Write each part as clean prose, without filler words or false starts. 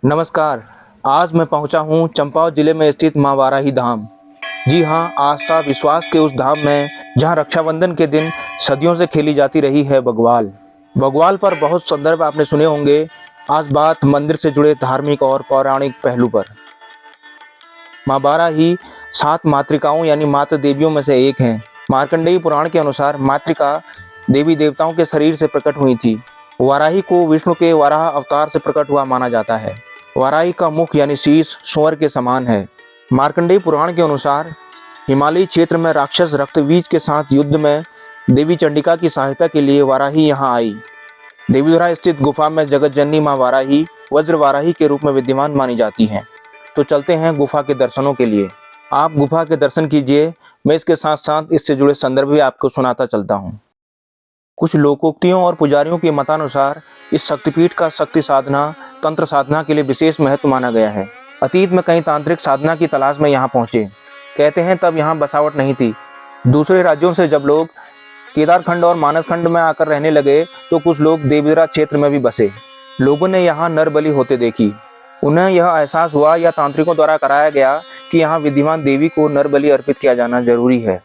नमस्कार। आज मैं पहुंचा हूं चंपावत जिले में स्थित मां वाराही धाम। जी हां, आस्था विश्वास के उस धाम में जहां रक्षाबंधन के दिन सदियों से खेली जाती रही है बग्वाल। बग्वाल पर बहुत संदर्भ आपने सुने होंगे। आज बात मंदिर से जुड़े धार्मिक और पौराणिक पहलू पर। मां वाराही 7 मातृकाओं यानी मातृ देवियों में से एक हैं। मार्कंडेय पुराण के अनुसार मातृका देवी देवताओं के शरीर से प्रकट हुई थी। वाराही को विष्णु के वराह अवतार से प्रकट हुआ माना जाता है। वाराही का मुख यानी शीश सूअर के समान है। मार्कंडेय पुराण के अनुसार हिमालयी क्षेत्र में राक्षस रक्तबीज के साथ युद्ध में देवी चंडिका की सहायता के लिए वाराही यहाँ आई। देवीधुरा स्थित गुफा में जगत जननी मां वाराही वज्र वाराही के रूप में विद्यमान मानी जाती हैं। तो चलते हैं गुफा के दर्शनों के लिए। आप गुफा के दर्शन कीजिए, मैं इसके साथ साथ इससे जुड़े संदर्भ भी आपको सुनाता चलता हूँ। कुछ लोकोक्तियों और पुजारियों के मतानुसार इस शक्तिपीठ का शक्ति साधना तंत्र साधना के लिए विशेष महत्व माना गया है। अतीत में कई तांत्रिक साधना की तलाश में यहाँ पहुंचे। कहते हैं तब यहाँ बसावट नहीं थी। दूसरे राज्यों से जब लोग केदारखंड और मानसखंड में आकर रहने लगे तो कुछ लोग देवदरा क्षेत्र में भी बसे। लोगों ने यहाँ नर बलि होते देखी। उन्हें यह एहसास हुआ या तांत्रिकों द्वारा कराया गया कि यहाँ विद्यमान देवी को नर बलि अर्पित किया जाना जरूरी है।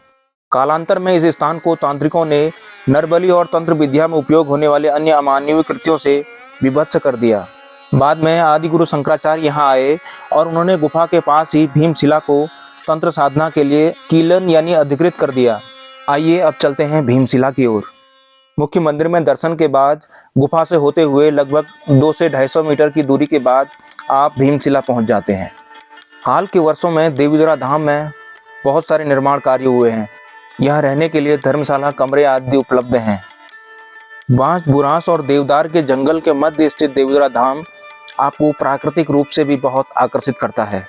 कालांतर में इस स्थान को तांत्रिकों ने नरबलि और तंत्र विद्या में उपयोग होने वाले अन्य अमानवीय कृत्यों से विभत्स कर दिया। बाद में आदि गुरु शंकराचार्य यहाँ आए और उन्होंने गुफा के पास ही भीमशिला को तंत्र साधना के लिए कीलन यानी अधिकृत कर दिया। आइए अब चलते हैं भीमशिला की ओर। मुख्य मंदिर में दर्शन के बाद गुफा से होते हुए लगभग 200 से 250 मीटर की दूरी के बाद आप भीमशिला पहुँच जाते हैं। हाल के वर्षों में देवीधुरा धाम में बहुत सारे निर्माण कार्य हुए हैं। यहाँ रहने के लिए धर्मशाला, कमरे आदि उपलब्ध हैं। बांस, बुरांस और देवदार के जंगल के मध्य स्थित देवीधुरा धाम आपको प्राकृतिक रूप से भी बहुत आकर्षित करता है।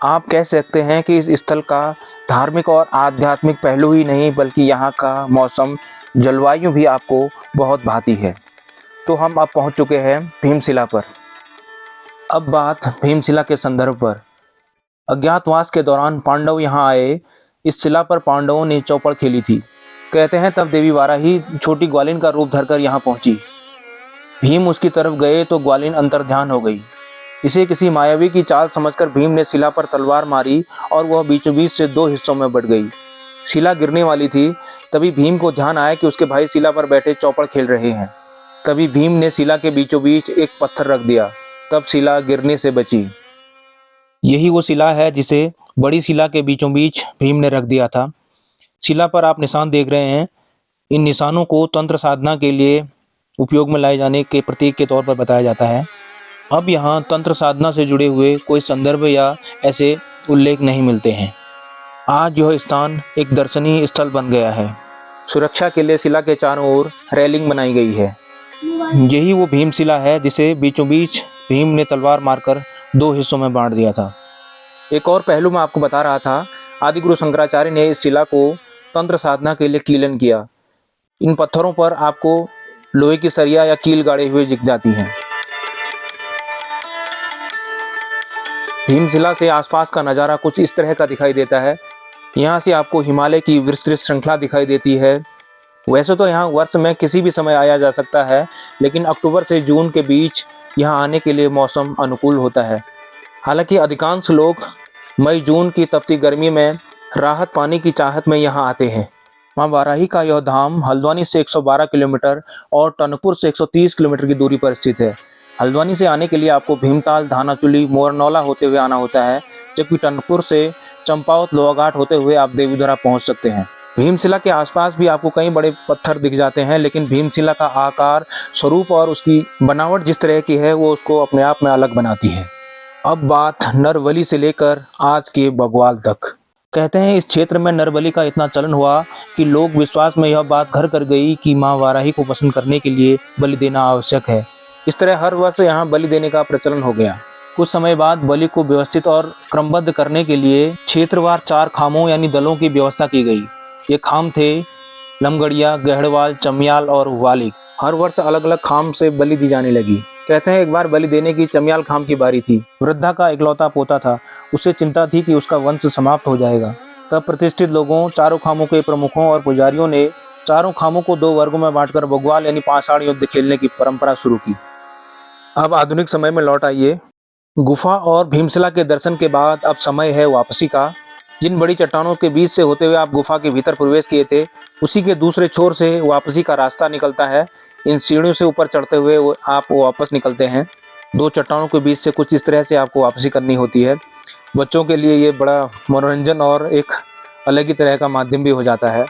आप कह सकते हैं कि इस स्थल का धार्मिक और आध्यात्मिक पहलू ही नहीं बल्कि यहाँ का मौसम, जलवायु भी आपको बहुत भाती है। तो हम अब पहुँच चुके हैं भीमशिला पर। अब बात भीमशिला के संदर्भ पर। अज्ञातवास के दौरान पांडव यहाँ आए। इस शिला पर पांडवों ने चौपड़ खेली थी। कहते हैं तब देवी वाराही छोटी ग्वालिन का रूप धरकर यहाँ पहुंची। भीम उसकी तरफ गए तो ग्वालिन अंतर्ध्यान हो गई। इसे किसी मायावी की चाल समझकर भीम ने शिला पर तलवार मारी और वह बीचों बीच से 2 हिस्सों में बट गई। शिला गिरने वाली थी। तभी भीम को ध्यान आया कि उसके भाई शिला पर बैठे चौपड़ खेल रहे हैं। तभी भीम ने शिला के बीचों बीच एक पत्थर रख दिया। तब शिला गिरने से बची। यही वो शिला है जिसे बड़ी शिला के बीचों बीच भीम ने रख दिया था। शिला पर आप निशान देख रहे हैं। इन निशानों को तंत्र साधना के लिए उपयोग में लाए जाने के प्रतीक के तौर पर बताया जाता है। अब यहाँ तंत्र साधना से जुड़े हुए कोई संदर्भ या ऐसे उल्लेख नहीं मिलते हैं। आज यह स्थान एक दर्शनीय स्थल बन गया है। सुरक्षा के लिए शिला के चारों ओर रेलिंग बनाई गई है। यही वो भीमशिला है जिसे बीचों बीच भीम ने तलवार मारकर 2 हिस्सों में बांट दिया था। एक और पहलू मैं आपको बता रहा था। आदि गुरु शंकराचार्य ने इस शिला को तंत्र साधना के लिए कीलन किया। इन पत्थरों पर आपको लोहे की सरिया या कील गाड़े हुए दिख जाती हैं। भीमशिला से आसपास का नज़ारा कुछ इस तरह का दिखाई देता है। यहाँ से आपको हिमालय की विस्तृत श्रृंखला दिखाई देती है। वैसे तो यहाँ वर्ष में किसी भी समय आया जा सकता है, लेकिन अक्टूबर से जून के बीच यहाँ आने के लिए मौसम अनुकूल होता है। हालांकि अधिकांश लोग मई जून की तपती गर्मी में राहत पाने की चाहत में यहाँ आते हैं। मां वाराही का यह धाम हल्द्वानी से 112 किलोमीटर और टनकपुर से 130 किलोमीटर की दूरी पर स्थित है। हल्द्वानी से आने के लिए आपको भीमताल, धानाचुली, मोरनौला होते हुए आना होता है, जबकि टनकपुर से चंपावत, लोहाघाट होते हुए आप देवीधुरा पहुँच सकते हैं। भीमशिला के आसपास भी आपको कई बड़े पत्थर दिख जाते हैं, लेकिन भीमशिला का आकार, स्वरूप और उसकी बनावट जिस तरह की है वो उसको अपने आप में अलग बनाती है। अब बात नरबलि से लेकर आज के बग्वाल तक। कहते हैं इस क्षेत्र में नरबलि का इतना चलन हुआ कि लोग विश्वास में यह बात घर कर गई कि मां वाराही को प्रसन्न करने के लिए बलि देना आवश्यक है। इस तरह हर वर्ष यहाँ बलि देने का प्रचलन हो गया। कुछ समय बाद बलि को व्यवस्थित और क्रमबद्ध करने के लिए क्षेत्रवार 4 खामों यानी दलों की व्यवस्था की गई। ये खाम थे लमगड़िया, गहड़वाल, चमियाल और वालिक। हर वर्ष अलग अलग खाम से बलि दी जाने लगी। कहते हैं एक बार बलि देने की चमियाल खाम की बारी थी। वृद्धा का इकलौता पोता था। उसे चिंता थी कि उसका वंश समाप्त हो जाएगा। तब प्रतिष्ठित लोगों, चारों खामों के प्रमुखों और पुजारियों ने चारों खामों को 2 वर्गों में बांटकर बग्वाल यानी पाषाण युद्ध खेलने की परंपरा शुरू की। अब आधुनिक समय में लौट आइए। गुफा और भीमशिला के दर्शन के बाद अब समय है वापसी का। जिन बड़ी चट्टानों के बीच से होते हुए आप गुफा के भीतर प्रवेश किए थे, उसी के दूसरे छोर से वापसी का रास्ता निकलता है। इन सीढ़ियों से ऊपर चढ़ते हुए आप वापस निकलते हैं। दो चट्टानों के बीच से कुछ इस तरह से आपको वापसी करनी होती है। बच्चों के लिए ये बड़ा मनोरंजन और एक अलग ही तरह का माध्यम भी हो जाता है।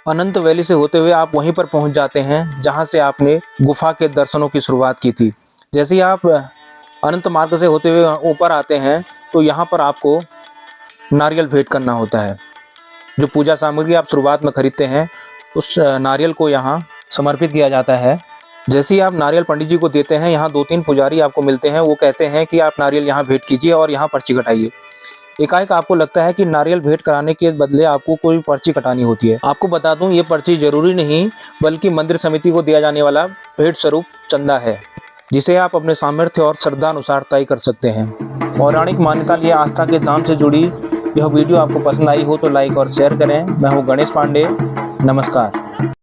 अनंत वैली से होते हुए आप वहीं पर पहुंच जाते हैं जहां से आपने गुफा के दर्शनों की शुरुआत की थी। जैसे ही आप अनंत मार्ग से होते हुए ऊपर आते हैं तो यहाँ पर आपको नारियल भेंट करना होता है। जो पूजा सामग्री आप शुरुआत में खरीदते हैं, उस नारियल को यहाँ समर्पित किया जाता है। जैसे ही आप नारियल पंडित जी को देते हैं, यहाँ 2-3 पुजारी आपको मिलते हैं। वो कहते हैं कि आप नारियल यहाँ भेंट कीजिए और यहाँ पर्ची कटाइए। एकाएक आपको लगता है कि नारियल भेंट कराने के बदले आपको कोई पर्ची कटानी होती है। आपको बता दूं, ये पर्ची जरूरी नहीं बल्कि मंदिर समिति को दिया जाने वाला भेंट स्वरूप चंदा है, जिसे आप अपने सामर्थ्य और श्रद्धा अनुसार तय कर सकते हैं। पौराणिक मान्यता लिए आस्था के धाम से जुड़ी यह वीडियो आपको पसंद आई हो तो लाइक और शेयर करें। मैं हूँ गणेश पांडे। नमस्कार।